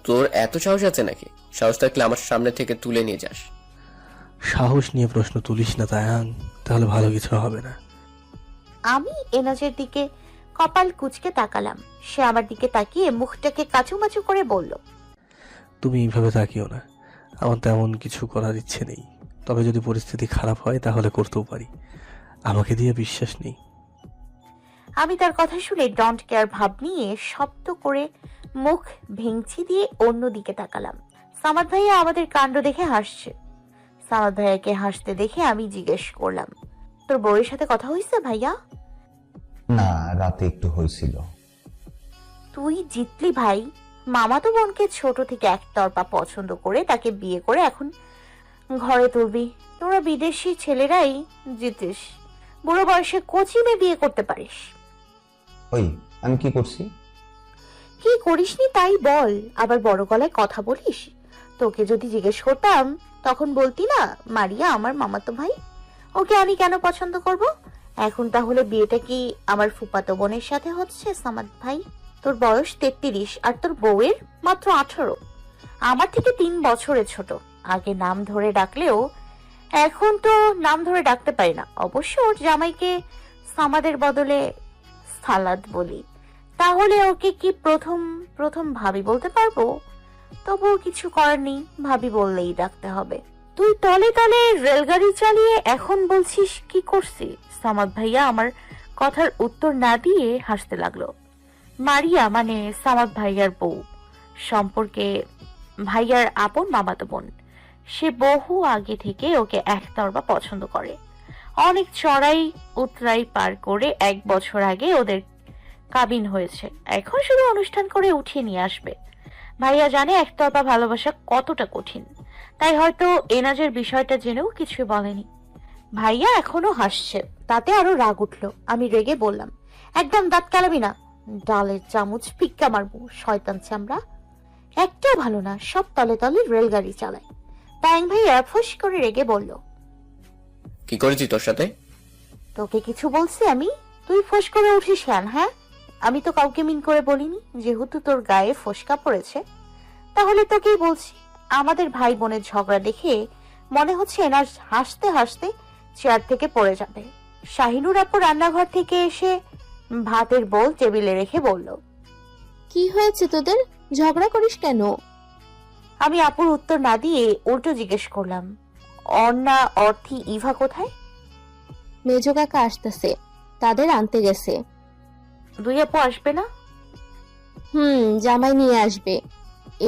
তোর এত সাহস আছে নাকি? সাহস থাকলে আমার সামনে থেকে তুলে নিয়ে যাস। সাহস নিয়ে প্রশ্ন তুলিস না তায়াং, তাহলে ভালো কিছু হবে না। আমি এনাজের দিকে কপাল কুঁচকে তাকালাম। সে আমার দিকে তাকিয়ে মুখটাকে কাচুমাচু করে বলল, তুমি এইভাবে তাকিও না, আমার তেমন কিছু করার ইচ্ছে নেই। তবে যদি পরিস্থিতি খারাপ হয় তাহলে করতেও পারি, আমাকে দিয়ে বিশ্বাস নেই। আমি তার কথা শুনে ডন্ট কেয়ার ভাব নিয়ে শব্দ করে মুখ ভেঙচি দিয়ে অন্যদিকে তাকালাম। সামাদ ভাইয়া আমাদের কাণ্ড দেখে হাসছে। সামাদ ভাইয়াকে হাসতে দেখে আমি জিজ্ঞেস করলাম, তোর বউয়ের সাথে কথা হয়েছে ভাইয়া? না, রাতে একটু হয়েছিল। তুই জিতলি ভাই। মামাতো বোনকে ছোট থেকে একতরফা পছন্দ করে তাকে বিয়ে করে এখন ঘরে তুলবি। তোরা বিদেশি ছেলেরাই জিতিস, বুড়ো বয়সে কচি মেয়ে বিয়ে করতে পারিস। ওই, আমি কি করছি? কি করিসনি তাই বল, আবার বড় গলায় কথা বলিস। তোকে যদি জিজ্ঞেস করতাম তখন বলতি না মারিয়া আমার মামাতো ভাই, ওকে আমি কেন পছন্দ করব? এখন তাহলে বিয়েটা কি আমার ফুফাতো বোনের সাথে হচ্ছে সামাদ ভাই? তোর বয়স 33 আর তোর বউয়ের মাত্র 18। আমার থেকে 3 বছরের ছোট। আগে নাম ধরে ডাকলেও এখন তো নাম ধরে ডাকতে পারি না। অবশ্য ওর জামাইকে সামাদের বদলে সালাদ বলি। তাহলে ওকে কি প্রথম প্রথম ভাবি বলতে পারবো? তবুও কিছু করার নেই, ভাবি বললেই ডাকতে হবে। তুই তলে তলে রেলগাড়ি চালিয়ে এখন বলছিস কি করছি? সামাদ ভাইয়া আমার কথার উত্তর না দিয়ে হাসতে লাগলো। মারিয়া মানে সামাদ ভাইয়ার বউ, সম্পর্কে ভাইয়ার আপন মামাতো বোন। সে বহু আগে থেকে ওকে একতরফা পছন্দ করে। অনেক চড়াই উতরাই পার করে 1 বছর আগে ওদের কাবিন হয়েছে। এখন শুধু অনুষ্ঠান করে উঠিয়ে নিয়ে আসবে। ভাইয়া জানে একতরফা ভালোবাসা কতটা কঠিন, তাই হয়তো এনাজের বিষয়টা জেনেও কিছু বলেনি। ভাইয়া এখনো হাসছে, তাতে আরো রাগ উঠলো। আমি রেগে বললাম, একদম দাঁত কালাবি না, ডালের চামচ পিক্কা মারবো শয়তান চামড়া। একটাও ভালো না, সব তলে তলে রেলগাড়ি চালায়। ট্যাং ভাইয়া ফস করে রেগে বলল, কি করেছি তোর সাথে? তোকে কিছু বলছি আমি? তুই ফস করে উঠিস কেন? হ্যাঁ, আমি তো কাউকে মিন করে বলিনি। যেহেতু তোর গায়ে ফসকা পড়েছে তাহলে তোকেই বলছি। আমাদের ভাই বোনের ঝগড়া দেখে মনে হচ্ছে এনার হাসতে হাসতে চেয়ার থেকে পড়ে যাবে। শাহিনুর আপু রান্নাঘর থেকে এসে ভাতের বোল টেবিলে রেখে বলল, কি হয়েছে তোদের, ঝগড়া করিস কেন? আমি আপুর উত্তর না দিয়ে উল্টো জিজ্ঞেস করলাম, অর্ণা অর্থী ইভা কোথায়? মেজো কাকা আসতেছে, তাদের আনতে গেছে। দুই আপু আসবে না? জামাই নিয়ে আসবে,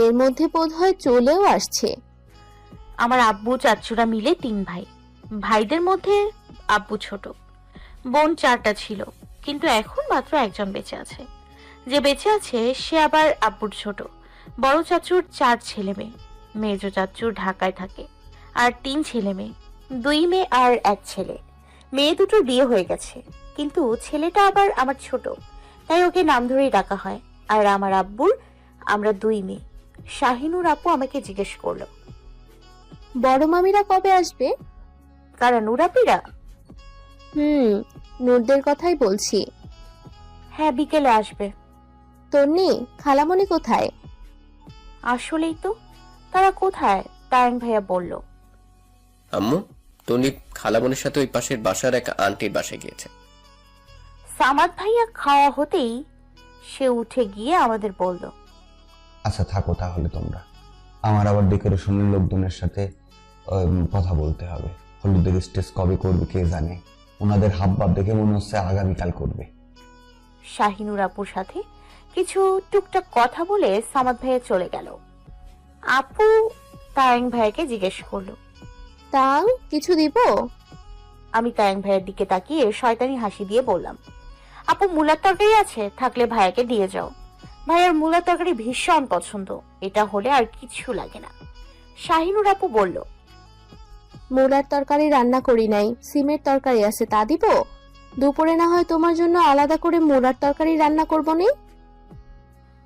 এর মধ্যে বোধহয় চলেও আসছে। আমার আব্বু চাচুরা মিলে 3 ভাই। ভাইদের মধ্যে আব্বু ছোট, বোন 4টা ছিল, কিন্তু এখন মাত্র একজন বেঁচে আছে। যে বেঁচে আছে সে আবার আব্বুর ছোট। বড় চাচুর 4 ছেলে মেয়ে। মেজো চাচু ঢাকায় থাকে, আর 3 ছেলে মেয়ে, 2 মেয়ে আর 1 ছেলে। মেয়ে দুটোর বিয়ে হয়ে গেছে, কিন্তু ছেলেটা আবার আমার ছোট, তাই ওকে নাম ধরেই ডাকা হয়। আর আমার আব্বুর আমরা 2 মেয়ে। শাহিনুর আপু আমাকে জিজ্ঞেস করলো, বড় মামিরা কবে আসবে? কারা? নুরাপিরা? নূরদের কথাই বলছি। হ্যাঁ, বিকেলে আসবে। তন্নি, খালামণি কোথায়? আসলেই তো, তারা কোথায়? তায়াং ভাইয়া বলল, আম্মু, তন্নি খালাবোনের সাথে ওই পাশের বাসার এক আন্টির বাসায় গিয়েছে। সামাদ ভাইয়া খাওয়া হতেই সে উঠে গিয়ে আমাদের বলল, আচ্ছা থাকো তাহলে তোমরা, আমার আবার ডেকোরেশনের লোকজনের সাথে কথা বলতে হবে। হলুদের স্টেজ কবে করবে কে জানে, ওনাদের হাবভাব দেখে মনে হচ্ছে আগামীকাল করবে। শাহিনুর আপুর সাথে কিছু টুকটাক কথা বলে সামাদ ভাইয়া চলে গেল। আপু তায়াং ভাইয়াকে জিজ্ঞেস করলো, তাও কিছু দিব? আমি তায়াং ভাইয়ের দিকে তাকিয়ে শয়তানি হাসি দিয়ে বললাম, আপু মূলার তরকারি আছে, থাকলে ভাইয়াকে দিয়ে যাও। ভাইয়ার মূলার তরকারি ভীষণ পছন্দ, এটা হলে আর কিছু লাগে না। শাহিনুর আপু বলল, মূলার তরকারি রান্না করি নাই, সিমের তরকারি আছে, তা দিব? দুপুরে না হয় তোমার জন্য আলাদা করে মূলার তরকারি রান্না করবো নি?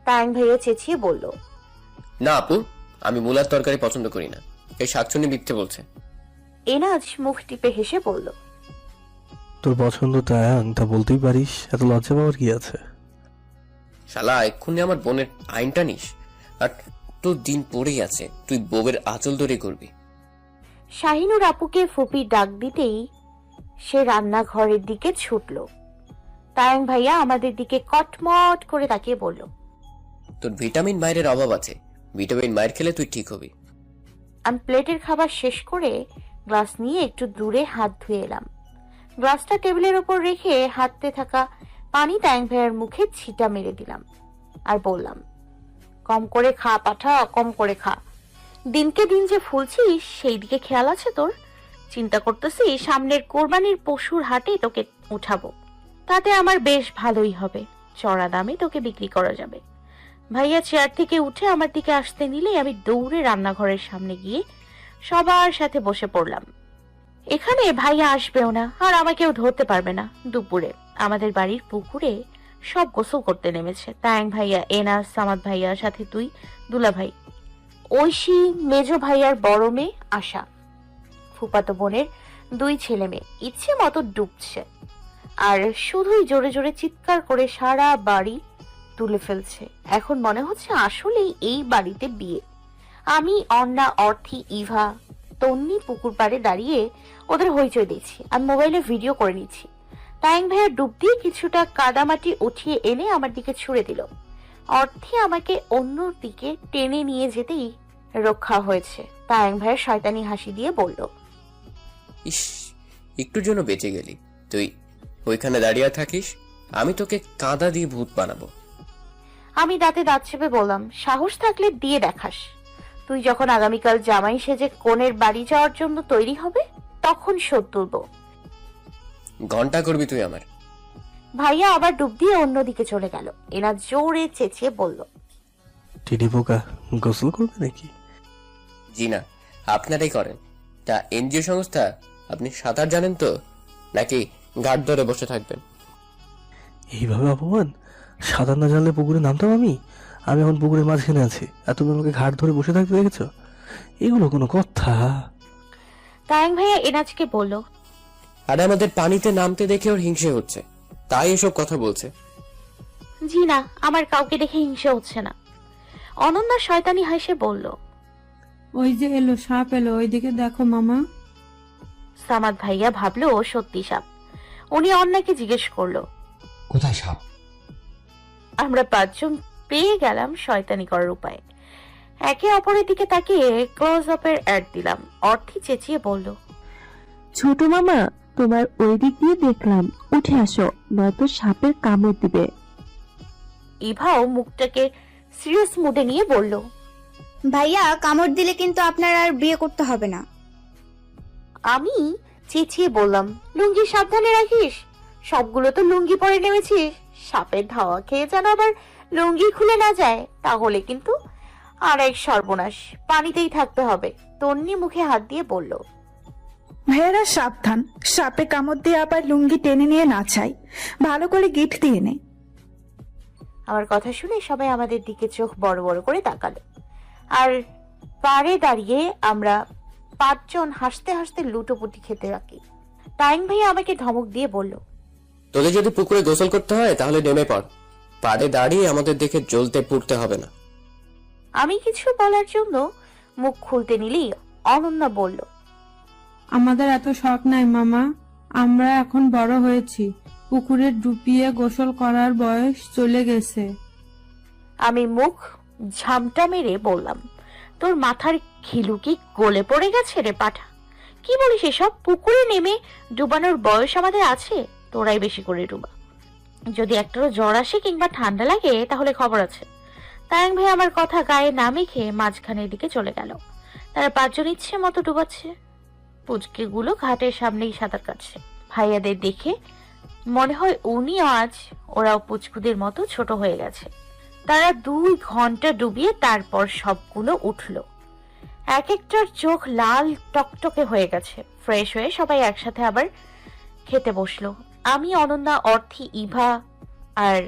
তায়াং ভাইয়া চেঁচিয়ে বলল, না আপু, আমি মূলার তরকারি পছন্দ করি না। এই শাকচুনি মিথ্যে বলছে। এনাজ মুখ টিপে হেসে বলল, তোর পছন্দ তায়াং, তা বলতেই পারিস, এত লজ্জা পাওয়ার কি আছে? শালা এক্ষুনি আমার বোনের আইনটা নিস। আর কত দিন পড়েই আছে, তুই বউয়ের আঁচল ধরে করবি। শাহিনুর আপুকে ফুপি ডাক দিতেই সে রান্নাঘরের দিকে ছুটল। তায়াং ভাইয়া আমাদের দিকে কটমট করে তাকিয়ে বলল, তোর ভিটামিন মায়ের অভাব আছে, ভিটামিন মায়ের খেলে তুই ঠিক হবি। আমি প্লেটের খাবার শেষ করে গ্লাস নিয়ে একটু দূরে হাত ধুয়ে এলাম। গ্লাসটা টেবিলের ওপর রেখে হাতে থাকা পানি তায়াং ভাইয়ার মুখে ছিটা মেরে দিলাম আর বললাম, কম করে খা পাঠা, কম করে খা। দিনকে দিন যে ফুলছিস সেই দিকে খেয়াল আছে তোর? চিন্তা করতেছি সামনের কোরবানির পশুর হাটে তোকে উঠাবো, তাতে আমার বেশ ভালোই হবে, চড়া দামে তোকে বিক্রি করা যাবে। ভাইয়া চেয়ার থেকে উঠে আমার দিকে আসতে নিলে আমি দৌড়ে রান্নাঘরের সামনে গিয়ে সবার সাথে বসে পড়লাম। এখানে ভাইয়া আসবেও না আর আমাকেও ধরতে পারবে না। দুপুরে আমাদের বাড়ির পুকুরে সব গোসল করতে নেমেছে। তায়াং ভাইয়া, এনাস, সামাদ ভাইয়া, সাথে তুই, দুলা ভাই, ঐশী, মেজ ভাইয়ার বড় মেয়ে আশা, ফুপাতো বোনের 2 ছেলে মেয়ে ইচ্ছে মতো ডুবছে আর শুধুই জোরে জোরে চিৎকার করে সারা বাড়ি তুলে ফেলছে। এখন মনে হচ্ছে আসলেই এই বাড়িতে বিয়ে। আমি, অন্না, অর্থি, ইভা, তন্নি পুকুর পাড়ে দাঁড়িয়ে ওদের হইচই দিচ্ছি। আমি মোবাইলে ভিডিও করে নিচ্ছি। তায়াং ভাইয়া ডুব দিয়ে কিছুটা কাদামাটি উঠিয়ে এনে আমার দিকে ছুঁড়ে দিল। অর্থে আমাকে অন্য দিকে টেনে নিয়ে যেতেই রক্ষা হয়েছে। তায়াং ভাইয়ের শয়তানি হাসি দিয়ে বলল, ইস, একটুর জন্য বেঁচে গেলি। তুই ওইখানে দাঁড়িয়ে থাকিস, আমি তোকে কাদা দিয়ে ভূত বানাবো। আমি দাঁতে দাঁত চেপে বললাম, সাহস থাকলে দিয়ে দেখাস। তুই যখন আগামীকাল জামাই সেজে কনের বাড়ি যাওয়ার জন্য তৈরি হবে তখন শোধ তুলব। ঘন্টা করবি তুই আমার। ভাইয়া আবার ডুব দিয়ে অন্যদিকে চলে গেল। এনা জোরে চেঁচিয়ে বলল, টিডি পোকা গোসল করবে নাকি? জি না, আপনারাই করেন। তা এনজিও সংস্থা, আপনি সাঁতার জানেন তো, নাকি ঘাট ধরে বসে থাকবেন? এইভাবে অপমান! সাঁতার না জানলে পুকুরে নামতাম আমি? আমি এখন পুকুরের মাঝখানে আছি আর তুমি আমাকে ঘাট ধরে বসে থাকতে দেখেছ? এগুলো কোনো কথা? তায়াং ভাইয়া এনাজকে বলল, আর আমাদের পানিতে নামতে দেখে ওর হিংসে হচ্ছে, তাই এসব কথা বলছে। জি না, আমার কাউকে দেখে হিংসা হচ্ছে না। অনন্যা শয়তানি হাসে বলল, ওই যে এলো, সাপ এলো, ওইদিকে দেখো মামা। সামাদ ভাইয়া ভাবলো ও সত্যি সাপ। উনি অন্যাকে জিজ্ঞেস করলো, কোথায় সাপ? আমরা 5 জন পেয়ে গেলাম শয়তানি করার উপায়। একে অপরের দিকে তাকিয়ে ক্লোজ আপের অ্যাড দিলাম। অর্থি চেঁচিয়ে বলল, ছোট মামা, তোমার ওই দিক দিয়ে দেখলাম, উঠে আসো, নয়তো সাপের কামড় দিবে। ইভাও মুখটাকে সিরিয়াস মুডে নিয়ে বলল, ভাইয়া কামড় দিলে কিন্তু আপনার আর বিয়ে করতে হবে না। আমি চেঁচিয়ে বললাম, লুঙ্গি সাবধানে রাখিস, সবগুলো তো লুঙ্গি পরে নেমেছিস, সাপের ধাওয়া খেয়ে যেন আবার লুঙ্গি খুলে না যায়, তাহলে কিন্তু আর এক সর্বনাশ, পানিতেই থাকতে হবে। তন্নি মুখে হাত দিয়ে বলল, ভাইয়ারা সাবধান, সাপে কামড় দিয়ে আবার লুঙ্গি টেনে নিয়ে না চাই, ভালো করে গিট দিয়ে নে। আমার কথা শুনে সবাই আমাদের দিকে চোখ বড় বড় করে তাকালো আর পাড়ে দাঁড়িয়ে আমরা 5 জন হাসতে হাসতে লুটোপুটি খেতে থাকি। তাইং ভাইয়া আমাকে ধমক দিয়ে বলল, তোদের যদি পুকুরে গোসল করতে হয় তাহলে নেমে পড়, পাড়ে দাঁড়িয়ে আমাদের দেখে জ্বলতে পুড়তে হবে না। আমি কিছু বলার জন্য মুখ খুলতে নিলেই অনন্যা বলল, আমাদের এত শখ নাই মামা, আমরা এখন বড় হয়েছি, পুকুরে ডুবিয়ে গোসল করার বয়স চলে গেছে। আমি মুখ ঝামটা মেরে বললাম, তোর মাথার খিলু কি গলে পড়ে গেছে রে পাঠা? কি বলিস এসব? পুকুরে নেমে ডুবানোর বয়স আমাদের আছে, তোরাই বেশি করে ডুবা। যদি একটারও জ্বর আসে কিংবা ঠান্ডা লাগে তাহলে খবর আছে। তায়াং ভাই আমার কথা গায়ে না মেখে মাঝখানের দিকে চলে গেল। তারা 5 জন ইচ্ছে মতো ডুবাচ্ছে। পুচকে গুলো ঘাটের সামনেই সাঁতার কাটছে। ভাইয়াদের দেখে মনে হয় উনিও আজ ওরাও পুচকুদের মতো ছোট হয়ে গেছে। তারা 2 ঘন্টা ডুবিয়ে তারপর সবগুলো উঠলো। এক একটার চোখ লাল টকটকে হয়ে গেছে। ফ্রেশ হয়ে সবাই একসাথে আবার খেতে বসলো। আমি, অনন্যা, অর্থি, ইভা আর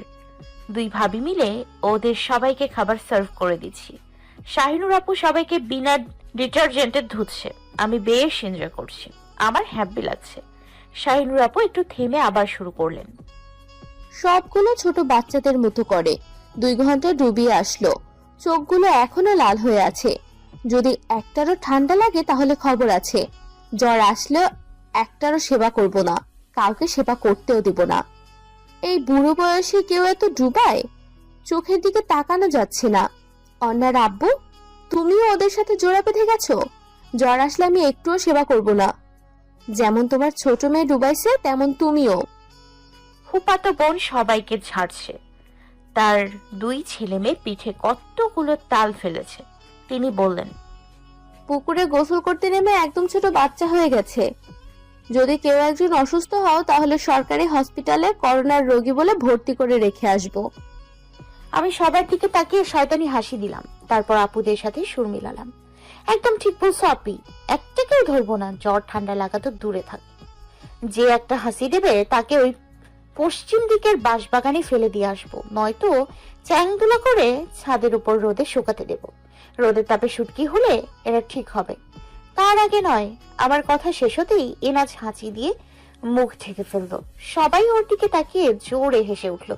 2 ভাবি মিলে ওদের সবাইকে খাবার সার্ভ করে দিচ্ছি। শাহিনুর আপু সবাইকে বিনা ডিটারজেন্টে ধুচ্ছে। আমি বেশ এনজয় করছি, আমার হ্যাপি লাগছে। শাহিনুর আপু একটু থেমে আবার শুরু করলেন, সবগুলো ছোট বাচ্চাদের মতো করে 2 ঘন্টা ডুবিয়ে আসলো। চোখগুলো এখনো লাল হয়ে আছে। যদি একটারও ঠান্ডা লাগে তাহলে খবর আছে। জ্বর আসলেও একটারও সেবা করব না, কাউকে সেবা করতেও দিব না। এই বুড়ো বয়সে কেউ এত ডুবায়? চোখের দিকে তাকানো যাচ্ছে না। অন্যার আব্বু, তুমিও ওদের সাথে জোড়া বেঁধে গেছো? জ্বর আসলে আমি একটুও সেবা করব না। যেমন তোমার ছোট মেয়ে ডুবাইছে তেমন তুমিও। ফুপাতো বোন সবাইকে ঝাড়ছে। তার 2 ছেলে মেয়ে পিঠে কতগুলো তাল ফেলেছে। তিনি বললেন, পুকুরে গোসল করতে নেমে একদম ছোট বাচ্চা হয়ে গেছে। যদি কেউ একজন অসুস্থ হও তাহলে সরকারি হসপিটালে করোনার রোগী বলে ভর্তি করে রেখে আসবো। আমি সবার দিকে তাকিয়ে শয়তানি হাসি দিলাম। তারপর আপুদের সাথে সুর মিলালাম। একদম ঠিক বলছো আপি, একটাকেও ধরবো না। জ্বর ঠান্ডা লাগা তো দূরে থাক, যে একটা হাসি দেবে তাকে ওই পশ্চিম দিকের বাঁশবাগানে ফেলে দিয়ে আসবো, নয়তো চ্যাংদুলা করে ছাদের উপর রোদে শুকাতে দেব। রোদের তাপে শুটকি হলে এরা ঠিক হবে, তার আগে নয়। আমার কথা শেষ হতেই এনাজ হাঁচি দিয়ে মুখ ঢেকে ফেললো। সবাই ওর দিকে তাকিয়ে জোরে হেসে উঠলো।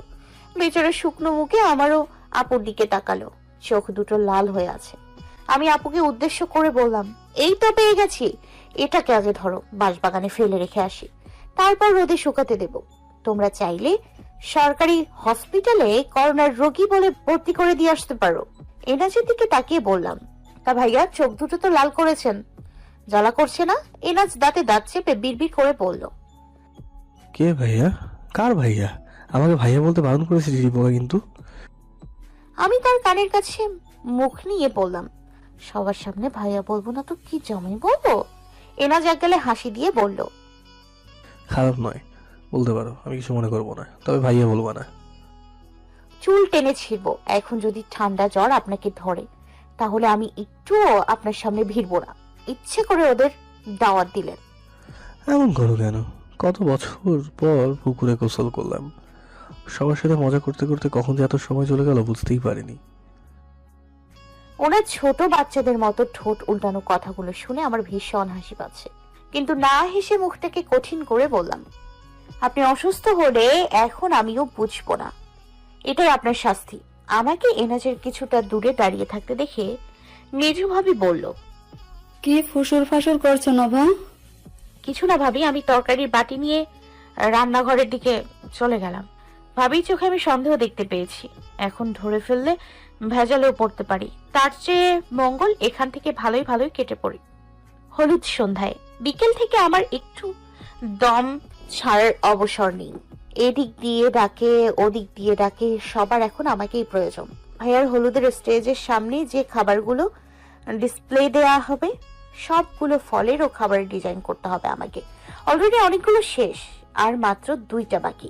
বেচারা শুকনো মুখে আমারও আপুর দিকে তাকালো, চোখ দুটো লাল হয়ে আছে। আমি আপুকে উদ্দেশ্য করে বললাম, এই তো পেয়ে গেছি, এটাকে আগে ধরো, বাঁশবাগানে ফেলে রেখে আসি, তারপর রোদে শুকাতে দেব। তোমরা চাইলে সরকারি হসপিটালে করোনার রোগী বলে ভর্তি করে দিয়ে আসতে পারো। এনাজের দিকে তাকিয়ে বললাম, তা ভাইয়া চোখ দুটো তো লাল করেছেন, জ্বালা করছে না? এনাজ দাঁতে দাঁত চেপে বিড়বিড় করে বলল, কে ভাইয়া? কার ভাইয়া? আমাকে ভাইয়া বলতে বারণ করেছে রিপোকা কিন্তু। আমি তার কানের কাছে মুখ নিয়ে বললাম, সবার সামনে ভাইয়া বলবো না তো কি জমে বলবো? এনাজ এক গেলে হাসি দিয়ে বলল, খারাপ নয়, বলতে পারো, আমি কিছু মনে করবো না, তবে ভাইয়া বলবো না। চুল টেনে ছিড়ব। এখন যদি ঠান্ডা জ্বর আপনাকে ধরে তাহলে আমি একটুও আপনার সামনে ভিড়বো না। ইচ্ছে করে ওদের দাওয়াত দিলেন। এমন করো কেন? কত বছর পর পুকুরে গোসল করলাম, সবার সাথে মজা করতে করতে কখন যে এত সময় চলে গেল বুঝতেই পারিনি। ওনার ছোট বাচ্চাদের মতো ঠোঁট উল্টানো কথাগুলো শুনে আমার ভীষণ হাসি পাচ্ছে, কিন্তু না হেসে মুখটাকে কঠিন করে বললাম, আপনি অসুস্থ হলে এখন আমিও বুঝবো না, এটাই আপনার শাস্তি। আমাকে এনাজের কিছুটা দূরে দাঁড়িয়ে থাকতে দেখে মেজু ভাবি বলল, কি ফুসুর ফাসুর করছো নভা? কিছু না ভাবি, আমি তরকারির বাটি নিয়ে রান্নাঘরের দিকে চলে গেলাম। ভাবির চোখে আমি সন্দেহ দেখতে পেয়েছি। এখন ধরে ফেললে ভেজালেও পড়তে পারি, তার চেয়ে মঙ্গল এখান থেকে ভালোই ভালোই কেটে পড়ি। হলুদ সন্ধ্যায় বিকেল থেকে আমার একটু দম ছাড়ার অবসর নেই। এদিক দিয়ে ডাকে ওদিক দিয়ে ডাকে, সবার এখন আমাকেই প্রয়োজন। ভাইয়ার হলুদের স্টেজের সামনে যে খাবারগুলো ডিসপ্লে দেয়া হবে সবগুলো ফলের ও খাবারের ডিজাইন করতে হবে আমাকে। অলরেডি অনেকগুলো শেষ, আর মাত্র 2টা বাকি।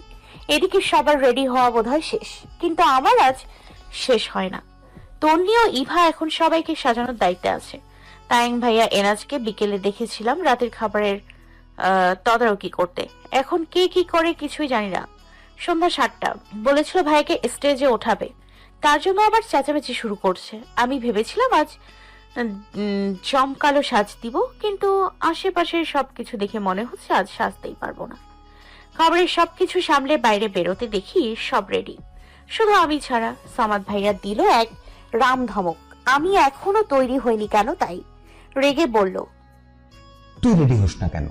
এদিকে সবার রেডি হওয়া বোধহয় শেষ, কিন্তু আমার আজ শেষ হয় না। তন্নি ও ইভা এখন সবাইকে সাজানোর দায়িত্বে আছে। তাইং ভাইয়া এনাজকে বিকেলে দেখেছিলাম রাতের খাবারের তদারকি করতে। এখন কে কি করে কিছুই জানি না। সন্ধ্যা 7টা বলেছিল ভাইয়াকে স্টেজে ওঠাবে, তার জন্য আবার চেঁচামেচি শুরু করছে। আমি ভেবেছিলাম আজ জমকালো সাজ দিব, কিন্তু আশেপাশের সবকিছু দেখে মনে হচ্ছে আজ সাজতেই পারবো না। খাবারের সবকিছু সামলে বাইরে বেরোতে দেখি সব রেডি, শুধু আমি ছাড়া। সামাদ ভাইয়া দিল এক রাম ধমক, আমি এখনো তৈরি হইনি কেন তাই। রেগে বলল, তুই রেডি হোস না কেন?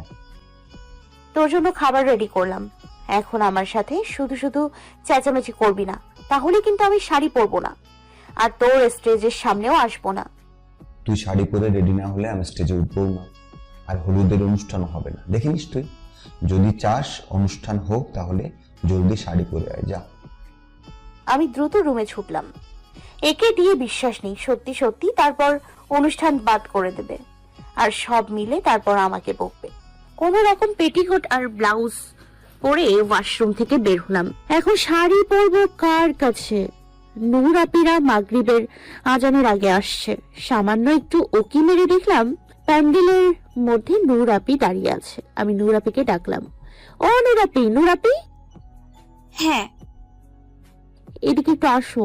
তোর জন্য খাবার রেডি করলাম, এখন আমার সাথে শুধু শুধু চেঁচামেচি করবি না, তাহলে কিন্তু আমি শাড়ি পরবো না, আর তোর স্টেজের সামনেও আসবো না। তুই শাড়ি পরে রেডি না হলে আমি স্টেজে উঠবো না, আর হলুদের অনুষ্ঠানও হবে না। দেখিনিস তুই? যদি চাস অনুষ্ঠান হোক তাহলে জলদি শাড়ি পরে আয়, যা। আমি দ্রুত রুমে ছুটলাম। একে দিয়ে বিশ্বাস নেই, সত্যি সত্যি তারপর অনুষ্ঠান বাদ করে দেবে, আর সব মিলে তারপর আমাকে বকবে। কোন রকম পেটিকোট আর ব্লাউজ পরে ওয়াশরুম থেকে বের হলাম। এখন শাড়ি পরবো কার কাছে? নূর আপিরা মাগরিবের আজানের আগে আসছে। সামান্য একটু ওকি মেরে দেখলাম প্যান্ডেলের মধ্যে নূর আপি দাঁড়িয়ে আছে। আমি নূর আপিকে ডাকলাম, ও নূর আপি, নূর আপি, হ্যাঁ, এদিকে একটু আসো।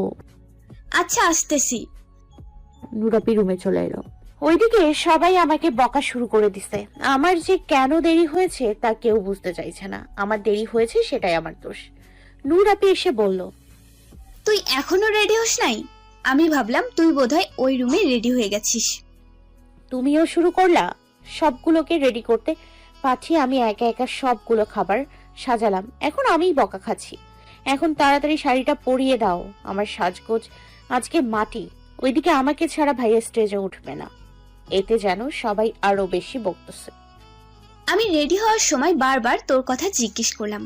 আচ্ছা আসতেছি। নূর আপি রুমে চলে এলো। ওইদিকে সবাই আমাকে বকা শুরু করে দিছে। আমার যে কেন দেরি হয়েছে তা কেউ বুঝতে চাইছে না। আমার দেরি হয়েছে সেটাই আমার দোষ। নূর আপি এসে বলল, তুই এখনো রেডি হোস নাই? আমি ভাবলাম তুই বোধহয় ওই রুমে রেডি হয়ে গেছিস। তুমিও শুরু করলা সবগুলোকে রেডি করতে পাঠিয়ে আমি একা একা সবগুলো খাবার সাজালাম। এখন আমিই বকা খাচ্ছি। এখন তাড়াতাড়ি শাড়িটা পরিয়ে দাও, আমার সাজগোজ আজকে মাটি। ওইদিকে আমাকে ছাড়া ভাইয়া স্টেজে উঠবে না, এতে যেন সবাই আরো বেশি বকতেছে। আমি রেডি হওয়ার সময় বারবার তোর কথা জিজ্ঞেস করলাম।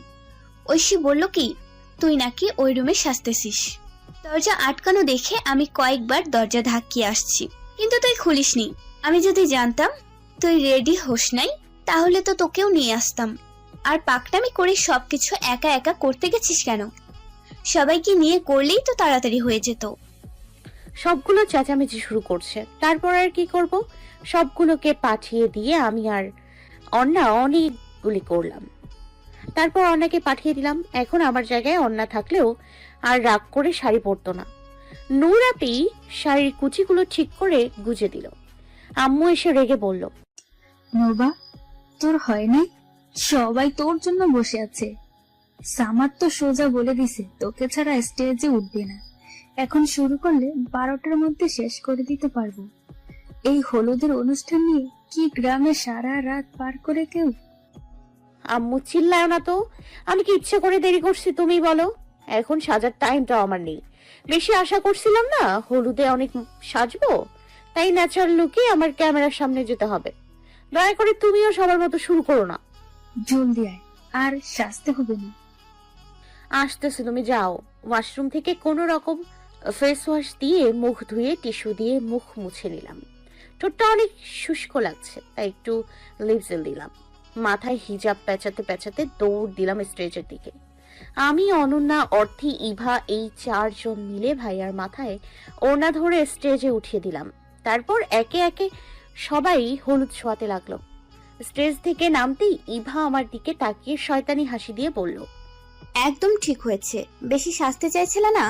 ঐশী বলল কি তুই নাকি ওই রুমে সাজতেছিস। দরজা আটকানো দেখে আমি কয়েকবার দরজা ধাক্কিয়ে আসছি, কিন্তু তুই খুলিসনি। আমি যদি জানতাম তুই রেডি হোস নাই তাহলে তো তোকেও নিয়ে আসতাম। আর পাকটামি করে সবকিছু একা একা করতে গেছিস কেন? সবাইকে নিয়ে করলেই তো তাড়াতাড়ি হয়ে যেত। সবগুলো চেঁচামেচি শুরু করছে, তারপর আর কি করব? সবগুলোকে পাঠিয়ে দিয়ে আমি আর অন্না অনেকগুলি করলাম। তারপর অন্নাকে পাঠিয়ে দিলাম। এখন আমার জায়গায় অন্না থাকলেও আর রাগ করে শাড়ি পরতো না। নূর আপি শাড়ির কুচিগুলো ঠিক করে গুজে দিল। আম্মু এসে রেগে বলল, নোবা, তোর হয় নাই? সবাই তোর জন্য বসে আছে। সামার তো সোজা বলে দিছে তোকে ছাড়া স্টেজে উঠবে না। এখন শুরু করলে 12টার মধ্যে শেষ করে দিতে পারবো। এই হলুদের অনুষ্ঠান নিয়ে কি গ্রামে সারা রাত পার করে কেউ? আম্মু চিল্লায় না তো, আমি কি ইচ্ছে করে দেরি করছি তুমি বলো? এখন সাজার টাইমটাও আমার নেই। বেশি আশা করছিলাম না হলুদে অনেক সাজবো, তাই ন্যাচারাল লুকে আমার ক্যামেরার সামনে যেতে হবে। দয়া করে তুমিও সবার মতো শুরু করো না। জলদি আয়, আর সাজতে হবে না। আসতেছে, তুমি যাও। ওয়াশরুম থেকে কোনো রকম ফেস ওয়াশ দিয়ে মুখ ধুয়ে টিস্যু দিয়ে মুখ মুছে নিলাম। ঠোঁটটা অনেক শুষ্ক লাগছে, তাই একটু লিপজেল দিলাম। মাথায় হিজাব পেঁচাতে পেঁচাতে দৌড় দিলাম স্টেজের দিকে। আমি, অনন্যা, অর্থী, ইভা এই 4 জন মিলে ভাইয়ার মাথায় ওড়না ধরে স্টেজে উঠিয়ে দিলাম। তারপর একে একে সবাই হলুদ ছোঁয়াতে লাগলো। স্টেজ থেকে নামতেই ইভা আমার দিকে তাকিয়ে শয়তানি হাসি দিয়ে বলল, একদম ঠিক হয়েছে। বেশি সাজতে চাইছিলে না,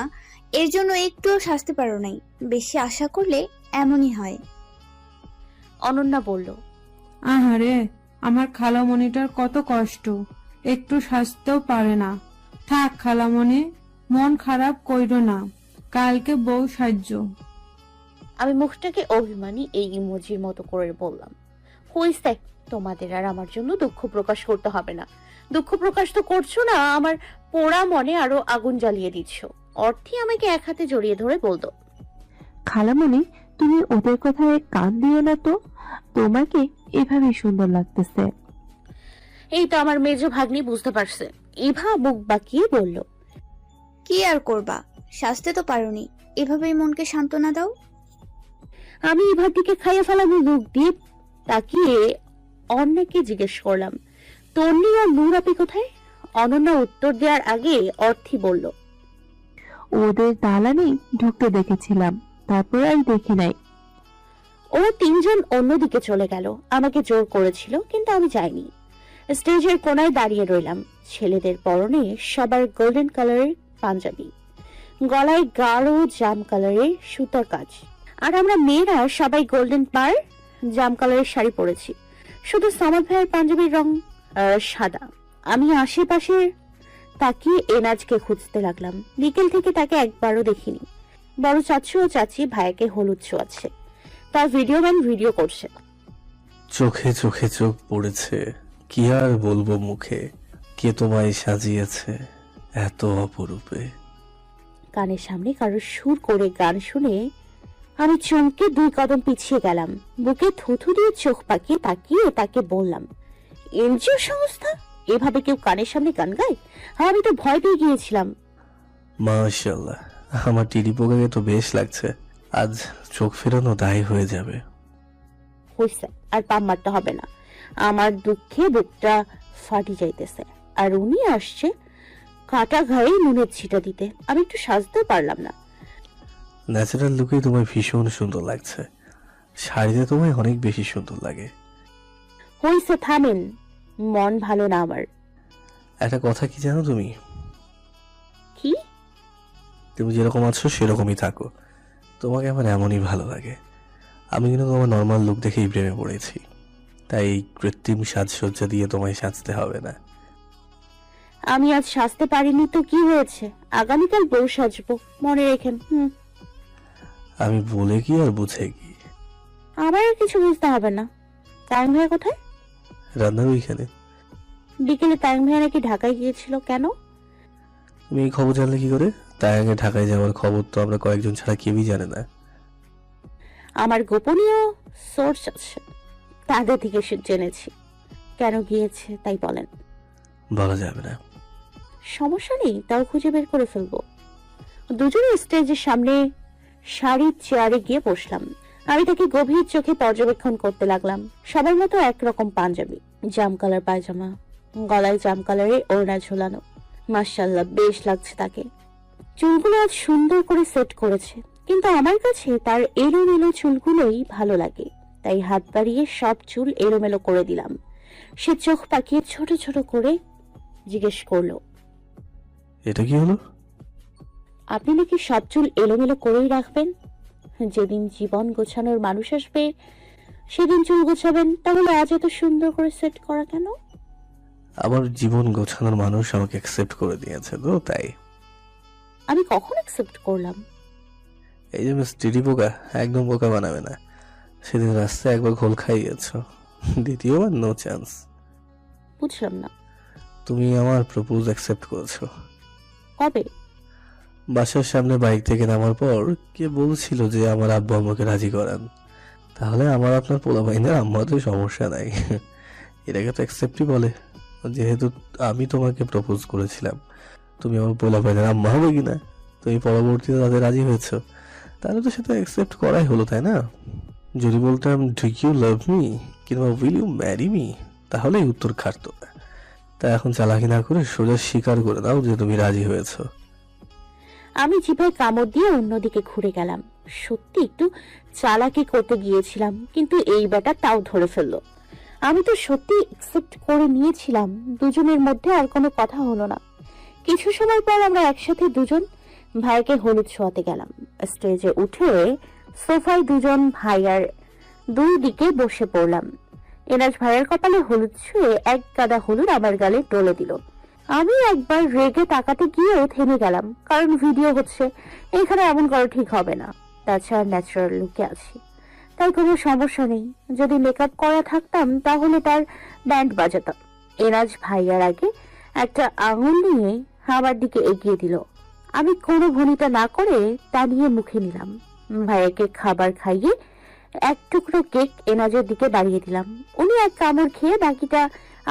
এর জন্য একটুও সাজতে পারো নাই। বেশি আশা করলে এমনই হয়। অনন্যা বলল, আহারে, আমার খালামণিটার কত কষ্ট, একটু সাজতেও পারে না। থাক খালামণি, মন খারাপ কইরো না, কালকে বউ সাজ্য। আমি মুখটাকে অভিমানী এই ইমোজির মতো করে বললাম, হইছে, তোমাদের আর আমার জন্য দুঃখ প্রকাশ করতে হবে না। দুঃখ প্রকাশ তো করছো না, আমার পোড়া মনে আরো আগুন জ্বালিয়ে দিচ্ছ। অর্থী আমাকে এক হাতে জড়িয়ে ধরে বলতো, খালামণি, তুমি ওদের কথায় কান দিও না তো, তোমাকে এভাবেই সুন্দর লাগতেছে। এই তো আমার মেজো ভাগ্নি বুঝতে পারছে। ইভা মুখ বাঁকিয়ে বলল, কি আর করবা, সাজতে তো পারোনি, এভাবেই মনকে সান্ত্বনা দাও। আমি ইভার দিকে খাইয়ে ফেলানো লোক দিয়ে তাকিয়ে অন্যকে জিজ্ঞেস করলাম, তন্নি আর নূর আপি কোথায়? অনন্যা উত্তর দেওয়ার আগে অর্থী বলল, ওদের দালানে ঢুকতে দেখেছিলাম, তারপর আর দেখি নাই। ও 3 জন অন্যদিকে চলে গেল। আমাকে জোর করেছিল, কিন্তু আমি যাইনি। স্টেজের কোনায় দাঁড়িয়ে রইলাম। ছেলেদের পরনে সবার গোল্ডেন কালারের পাঞ্জাবি, গলায় গাঢ় জাম কালারের সুতার কাজ, আর আমরা মেয়েরা সবাই গোল্ডেন পার জাম কালারের শাড়ি পরেছি। শুধু সামাদ ভাইয়ের পাঞ্জাবির রং সাদা। আমি আশেপাশে তাকিয়ে এনাজকে খুঁজতে লাগলাম। বিকেল থেকে তাকে একবারও দেখিনি। বড় চাচু ও চাচি ভাইয়াকে হলুদ ছোঁয়াচ্ছে, তার ভিডিওম্যান ভিডিও করছে। চোখে চোখে চোখ পড়েছে, কি আর বলবো মুখে। কে তোমায় সাজিয়েছে এত অপরূপে? কানের সামনে কারোর সুর করে গান শুনে আমি চমকে 2 কদম পিছিয়ে গেলাম। বুকে থুথু দিয়ে চোখ পাকিয়ে তাকিয়ে তাকে বললাম, এনজিও সংস্থা? এভাবে কেউ কানের সামনে গান গায়? আমি তো ভয় পেয়ে গিয়েছিলাম। মাশাআল্লাহ, আমার টিডি পোকাকে তো বেশ লাগছে। আজ চোখ ফেরানো দায় হয়ে যাবে। হইছে, আর পাম মারতে হবে না। আমার দুঃখে বুকটা ফাটি যাইতেছে, আর উনি আসছে কাটা ঘায়ে নুনের ছিটা দিতে। আমি একটু সাজতেও পারলাম না। ন্যাচারাল লুকে তোমায় ভীষণ সুন্দর লাগছে, শাড়িতে তোমায় অনেক বেশি সুন্দর লাগে। হইছে, থামেন, মন ভালো না আমার। একটা কথা কি জানো তুমি? কি? তুমি যেরকম আছো সেরকমই থাকো, তোমাকে আমার এমনই ভালো লাগে। আমি কিন্তু তোমার নর্মাল লুক দেখেই প্রেমে পড়েছি, তাই কৃত্রিম সাজসজ্জা দিয়ে তোমায় সাজতে হবে না। আমি আজ সাজতে পারিনি তো কি হয়েছে? আগামীকাল বউ সাজবো, মনে রেখেন। আমি বলে কি আর বুঝে কি? আমার আর কিছু বুঝতে হবে না। তায়াং ভাইয়া কোথায়? রান্নার ওইখানে। বিকেলে তায়াং ভাইয়া নাকি ঢাকায় গিয়েছিল, কেন? তুমি এই খবর জানলে কি করে? তায়াঙ্গে ঢাকায় যাওয়ার খবর তো আমরা কয়েকজন ছাড়া কেউই জানে না। আমার গোপনীয় সোর্স আছে, তাদের থেকে জেনেছি। কেন গিয়েছে তাই বলেন। বলা যাবে না। সমস্যা নেই, তাও খুঁজে বের করে ফেলবো। দুজনে স্টেজের সামনে শাড়ির চেয়ারে গিয়ে বসলাম। আমি তাকে গভীর চোখে পর্যবেক্ষণ করতে লাগলাম। সবার মতো একরকম পাঞ্জাবি, জাম কালার পায়জামা, গলায় জাম কালারের ওড়না ঝোলানো। মাশাআল্লাহ, বেশ লাগছে তাকে। চুলগুলো আজ সুন্দর করে সেট করেছে, কিন্তু আমার কাছে তার এলোমেলো চুলগুলোই ভালো লাগে। তাই হাত বাড়িয়ে সব চুল এলোমেলো করে দিলাম। সে চোখ পাকিয়ে ছোট ছোট করে জিজ্ঞেস করলো, এটা কি হলো? আপনি নাকি সব চুল এলোমেলো করেই রাখবেন? যেদিন জীবন গোছানোর মানুষ আসবে সেদিন চুল গোছাবেন, তাহলে আজ এত সুন্দর করে সেট করা কেন? আমার জীবন গোছানোর মানুষ আমাকে অ্যাকসেপ্ট করে দিয়েছে তো তাই। আমি কখন অ্যাকসেপ্ট করলাম? এই যে মিস টিডি পোকা, একদম বোকা বানাবে না। সেদিন রাস্তায় একবার ঘোল খাইয়েছ, দ্বিতীয়বার নো চান্স। বুঝলাম না। তুমি আমার প্রপোজ অ্যাকসেপ্ট করেছো। কবে? বাসার সামনে বাইক থেকে নামার পর কে বলছিল যে আমার আব্বু আম্মুকে রাজি করান, তাহলে আমার আপনার পোলাপাইনের আম্মাতে সমস্যা নাই। এটাকে তো অ্যাকসেপ্টই বলে। যেহেতু আমি তোমাকে প্রপোজ করেছিলাম, তুমি আমার পোলাপাইনের আম্মা হবে কিনা, তুমি পরবর্তীতে তাদের রাজি হয়েছো, তাহলে তো সেটা অ্যাকসেপ্ট করাই হলো, তাই না? যদি বলতাম ডু ইউ লাভ মি কিংবা উইল ইউ ম্যারি মি, তাহলেই উত্তর খাটতো না। তা এখন চালাকি না করে সোজা স্বীকার করে দাও যে তুমি রাজি হয়েছো। আমি জিভায় কামড় দিয়ে অন্যদিকে ঘুরে গেলাম। সত্যি একটু চালাকি করতে গিয়েছিলাম, কিন্তু এই বেটা তাও ধরে ফেললো। আমি তো সত্যি অ্যাকসেপ্ট করে নিয়েছিলাম। দুজনের মধ্যে আর কোনো কথা হলো না। কিছু সময় পর আমরা একসাথে দুজন ভাইকে হলুদ ছোঁয়াতে গেলাম। স্টেজে উঠে সোফায় দুজন ভাইয়ার দুই দিকে বসে পড়লাম। এনাজ ভাইয়ার কপালে হলুদ ছুঁয়ে এক গাদা হলুদ আমার গালে ডলে দিল। আমি একবার রেগে তাকাতে গিয়েও থেমে গেলাম, কারণ ভিডিও হচ্ছে, এখানে এমন করা ঠিক হবে না। তাছাড়া ন্যাচারাল লুকে আছি, তাই কোনো সমস্যা নেই। যদি মেকআপ করা থাকতাম তাহলে তার ব্যান্ড বাজাতাম। এনাজ ভাইয়ার আগে একটা আঙুল নিয়ে আমার দিকে এগিয়ে দিল। আমি কোনো ভনিতা না করে তা নিয়ে মুখে নিলাম। ভাইয়াকে খাবার খাইয়ে এক টুকরো কেক এনাজের দিকে বাড়িয়ে দিলাম। উনি এক কামড় খেয়ে বাকিটা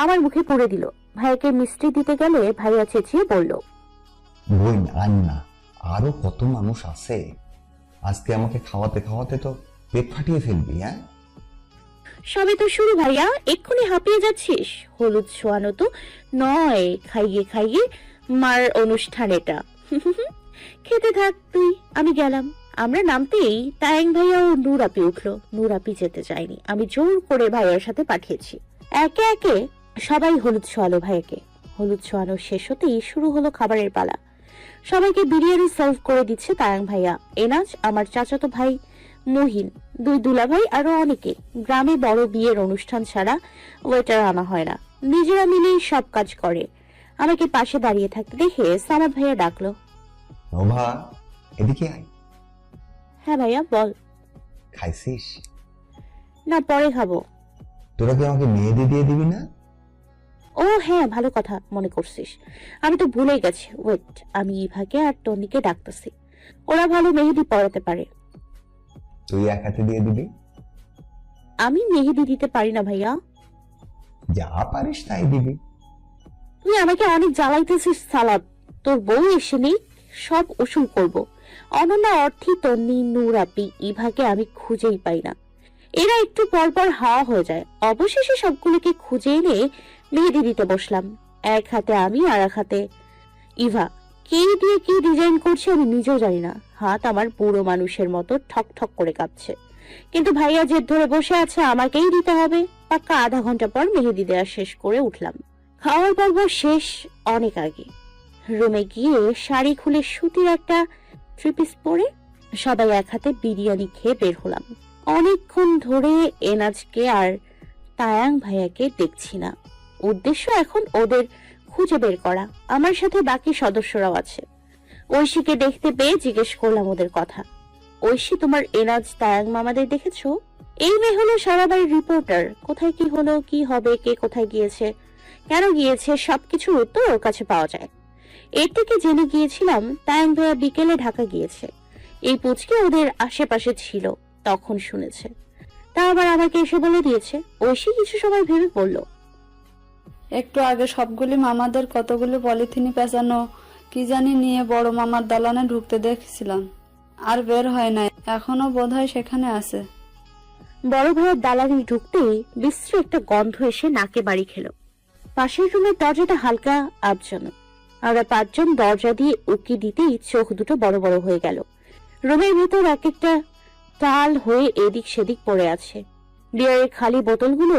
আমার মুখে পুড়ে দিল। ভাইয়াকে মিষ্টি দিতে গেলে ভাইয়া চেঁচিয়ে বলল, বোন আন না, আরো কত মানুষ আছে। আজকে আমাকে খাওয়াতে খাওয়াতে তো পেট ফাটিয়ে ফেলবি। হ্যাঁ, সবে তো শুরু ভাইয়া, এক্ষুনি হাঁপিয়ে যাচ্ছিস। হলুদ ছোঁয়ানো তো নয়, খাইয়ে খাইয়ে মার অনুষ্ঠান এটা। খেতে থাক তুই, আমি গেলাম। আমরা নামতেই তায়াং ভাইয়া ও নূর আপি উঠলো। নূর আপি যেতে চায়নি, আমি জোর করে ভাইয়ার সাথে পাঠিয়েছি। একে একে সবাই হলুদ ছোঁয়ালো ভাইয়াকে। হলুদ ছোঁয়ানো শেষ হতেই শুরু হলো খাবারের পালা। সবাইকে বিরিয়ানি সার্ভ করে দিচ্ছে তায়াং ভাইয়া, এনাজ, আমার চাচাতো ভাই মহিন, দুই দুলাভাই, আরো অনেকে। গ্রামে বড় বিয়ের অনুষ্ঠান ছাড়া ওয়েটার আনা হয় না, নিজেরা মিলেই সব কাজ করে। আমাকে পাশে দাঁড়িয়ে থাকতে দেখে সামাদ ভাইয়া ডাকলো, নভা এদিকে আয়। হ্যাঁ ভাইয়া বল। খাইছিস? না, পরে খাবো। তোরা কি আমাকে মেহেদি দিয়ে দিবি না? ও হ্যাঁ, ভালো কথা মনে করছিস, আমি তো ভুলে গেছি। ওয়েট, আমি ইভাকে আর টনিকে ডাকতেছি, ওরা ভালো মেহেদি পরাতে পারে। তুই এক হাতে দিয়ে দিবি? আমি মেহেদি দিতে পারি না ভাইয়া। যা পারিস তাই দিবি। তুই আমাকে অনেক জ্বালাইতেছিস সালাদ। তোর বউ এসে নেই, সব উসুল করব। অনন্যা, অর্থী, তন্নি, নূর আপি, ইভাকে আমি খুঁজেই পাই না। এরা একটু পর পর হাওয়া হয়ে যায়। অবশেষে সবগুলোকে খুঁজে এনে মেহেদি দিতে বসলাম। এক হাতে আমি আর এক হাতে ইভা। কে দিয়ে কি ডিজাইন করছে আমি নিজেও জানি না। হাত আমার বুড়ো মানুষের মতো ঠক ঠক করে কাঁপছে, কিন্তু ভাইয়া জেদ ধরে বসে আছে, আমাকেই দিতে হবে। পাক্কা আধা ঘন্টা পর মেহেদি দেওয়া শেষ করে উঠলাম। খাওয়ার পর্ব শেষ অনেক আগে। রুমে গিয়ে শাড়ি খুলে সুতির একটা থ্রি পিস পরে সবাই এক হাতে বিরিয়ানি খেয়ে বের হলাম। অনেকক্ষণ ধরে এনাজকে আর তায়াং ভাইয়াকে দেখছি না। উদ্দেশ্য এখন ওদের খুঁজে বের করা। আমার সাথে বাকি সদস্যরাও আছে। ঐশীকে দেখতে পেয়ে জিজ্ঞেস করলাম ওদের কথা। ঐশী তোমার এনাজ তায়াং মামাদের দেখেছো? এই মেয়ে হলো সারা বাড়ির রিপোর্টার। কোথায় কি হলো, কি হবে, কে কোথায় গিয়েছে, কেন গিয়েছে, সবকিছুর উত্তর ওর কাছে পাওয়া যায়। এর থেকে জেনে গিয়েছিলাম তায়াং ভাইয়া বিকেলে ঢাকা গিয়েছে। এই পুচকে ওদের আশেপাশে ছিল, তখন শুনেছে। তা আবার আমাকে এসে বলে দিয়েছে। ঐশী কিছু সময় ভেবে বলল, একটু আগে সবগুলি মামাদের কতগুলো পলিথিনে পেঁচানো কি জানি নিয়ে বড় মামার দালানে ঢুকতে দেখছিলাম, আর বের হয় নাই, এখনো বোধহয় সেখানে আছে। বড় ভাইয়ের দালানে ঢুকতেই বিশ্রী একটা গন্ধ এসে নাকে বাড়ি খেলো। পাশের রুমের দরজাটা হালকা আবজানো। আমরা 5 জন দরজা দিয়ে উকি দিতেই চোখ দুটো বড় বড় হয়ে গেল। রুমের ভেতর এক একটা টাল হয়ে এদিক সেদিক পড়ে আছে। বিয়ারের খালি বোতলগুলো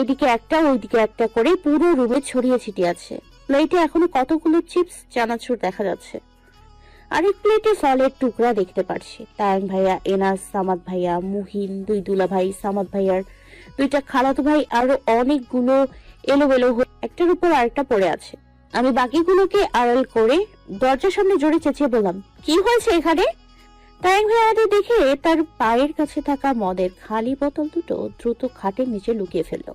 এদিকে একটা ওইদিকে একটা করে পুরো রুমে ছড়িয়ে ছিটিয়ে আছে। প্লেটে এখনো কতগুলো চিপস চানাচুর দেখা যাচ্ছে। আরেক প্লেটে ফলের টুকরা দেখতে পারছি। তায়াং ভাইয়া, এনাজ, সামাদ ভাইয়া, মুহিন, 2 দুলা ভাই, সামাদ ভাইয়ার 2টা খালাতো ভাই, আরো অনেকগুলো এলোমেলো হয়ে একটার উপর আরেকটা পড়ে আছে। আমি বাকিগুলোকে আড়াল করে দরজার সামনে জোরে চেঁচিয়ে বললাম, কি হয়েছে এখানে? তায়াং ভাইয়া আমাদের দেখে তার পায়ের কাছে থাকা মদের খালি বোতল দুটো দ্রুত খাটের নিচে লুকিয়ে ফেললো।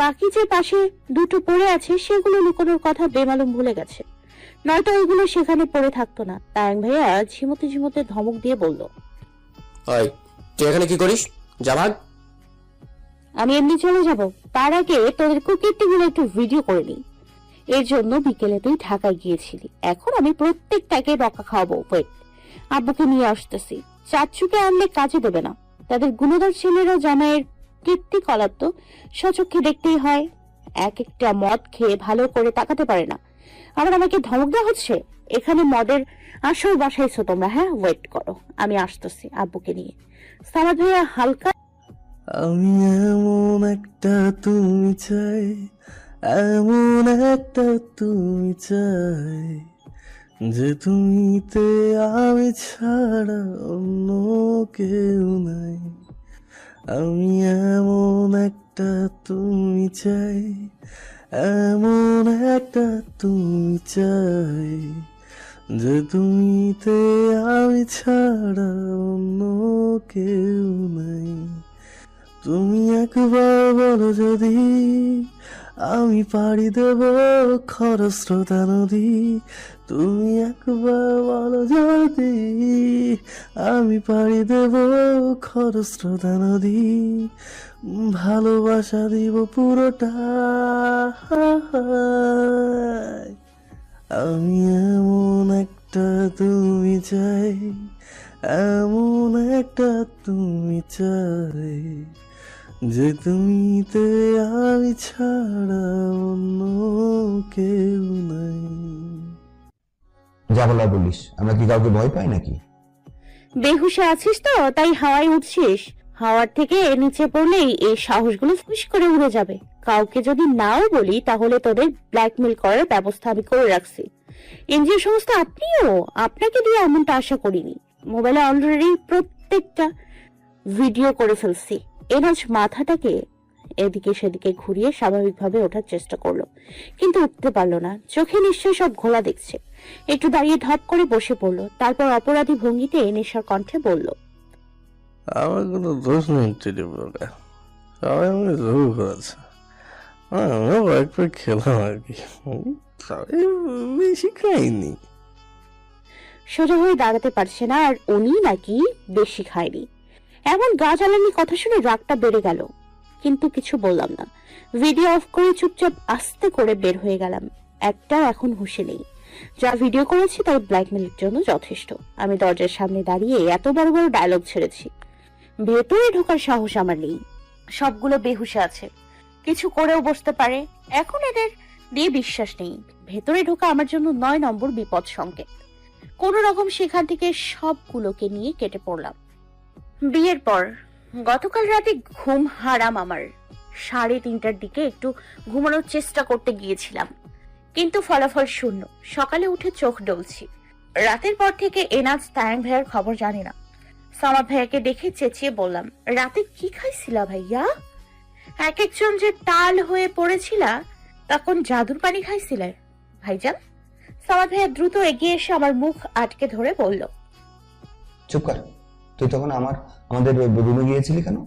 বাকি যে পাশে 2টো পড়ে আছে সেগুলো লুকানোর কথা বেমালুম ভুলে গেছে, নয়তো ওইগুলো সেখানে পড়ে থাকতো না। তায়াং ভাইয়া ঝিমোতে ঝিমোতে ধমক দিয়ে বলল, ওই তুই এখানে কি করিস? যা ভাগ। আমি এমনি চলে যাব, তার আগে তোদের কুকীর্তিগুলো একটু ভিডিও করে নিই। এর জন্য বিকেলে তুই ঢাকায় গিয়েছিলি, এখন আমি প্রত্যেকটাকে বকা খাওয়াবো। ওয়েট, আব্বুকে নিয়ে আসতেছি। চাচুকে আনলে কাজে দেবে না। তাদের গুণধর ছেলেরা জামাইয়ের কীর্তিকলাপ তো সচক্ষে দেখতেই হয়। এক একটা মদ খেয়ে ভালো করে তাকাতে পারে না, আবার আমাকে ধমক দেওয়া হচ্ছে। এখানে মদের আসর বসাইছো তোমরা? হ্যাঁ, ওয়েট করো, আমি আসতেছি আব্বুকে নিয়ে। সামাদ ভাইয়া হালকা, আমি এমন একটা তুমি চাই, এমন একটা তুমি চাই, যে তুমিতে আমি ছাড়া অন্য কেউ নাই। আমি এমন একটা তুমি চাই, এমন একটা তুমি চাই, যে তুমিতে আমি ছাড়া অন্য কেউ নাই। তুমি একবার বলো যদি আমি পাড়ি দেব খরস্রোতা নদী। তুমি একবার বলো যদি আমি পাড়ি দেব খরস্রোতা নদী। ভালোবাসা দিব পুরোটা। আমি এমন একটা তুমি চাই, এমন একটা তুমি চাই, যে তুমিতে আমি ছাড়া অন্য কেউ নাই। যা বলা বলিস, আমরা কি কাউকে ভয় পাই নাকি? বেহুশে আছিস তো তাই হাওয়ায় উঠছিস। হাওয়ার থেকে নিচে পড়লেই এই সাহসগুলো ফুস করে উড়ে যাবে। কাউকে যদি নাও বলি তাহলে তোদের ব্ল্যাকমেল করার ব্যবস্থা আমি করে রাখছি। এনজিও সংস্থা আপনিও, আপনাকে দিয়ে এমনটা আশা করিনি। মোবাইলে অলরেডি প্রত্যেকটা ভিডিও করে ফেলছি। এনাজ মাথাটাকে এদিকে সেদিকে ঘুরিয়ে স্বাভাবিকভাবে ওঠার চেষ্টা করলো, কিন্তু উঠতে পারলো না। চোখে নিশ্চয়ই সব ঘোলা দেখছে। একটু দাঁড়িয়ে ধপ করে বসে পড়লো, তারপর অপরাধী ভঙ্গিতে নেশার কণ্ঠে বলল, আমার কোনো দোষ নেই টেলিভিশনে, সবাই আমাকে জোর করেছে। আমিও একবার খেলাম আর কি, সবাই বেশি খাইনি। সোজা হয়ে দাঁড়াতে পারছে না, আর উনি নাকি বেশি খায়নি। এমন গা জ্বালানি কথা শুনে রাগটা বেড়ে গেল, কিন্তু কিছু বললাম না। ভিডিও অফ করে চুপচাপ আস্তে করে বের হয়ে গেলাম। একটা এখন হুঁশে নেই। যা ভিডিও করেছি তাই ব্ল্যাকমেলের জন্য যথেষ্ট। আমি দরজার সামনে দাঁড়িয়ে এত বড় বড় ডায়লগ ছেড়েছি, ভেতরে ঢোকার সাহস আমার নেই। সবগুলো বেহুশে আছে, কিছু করেও বসতে পারে। এখন এদের দিয়ে বিশ্বাস নেই। ভেতরে ঢোকা আমার জন্য 9 নম্বর বিপদ সংকেত। কোন রকম সেখান থেকে সবগুলোকে নিয়ে কেটে পড়লাম। বিয়ের পর গতকাল রাতে ঘুম হারাম আমার। 3:30টার দিকে একটু ঘুমানোর চেষ্টা করতে গিয়েছিলাম, কিন্তু ফলাফল শূন্য। সকালে উঠে চোখ ডলছি। রাতের পর থেকে এনাজ তায়াং ভাইয়ার খবর জানি না। সামাদ ভাইয়াকে দেখে চেঁচিয়ে বললাম, রাতে কি খাইছিলা ভাইয়া? এক একজন যে টাল হয়ে পড়েছিলা, তখন জাদুর পানি খাইছিলে ভাইজান? সামাদ ভাইয়া দ্রুত এগিয়ে এসে আমার মুখ আটকে ধরে বলল, চুপ কর, তুই তখন আমাদের রুমে গিয়েছিলি কেন?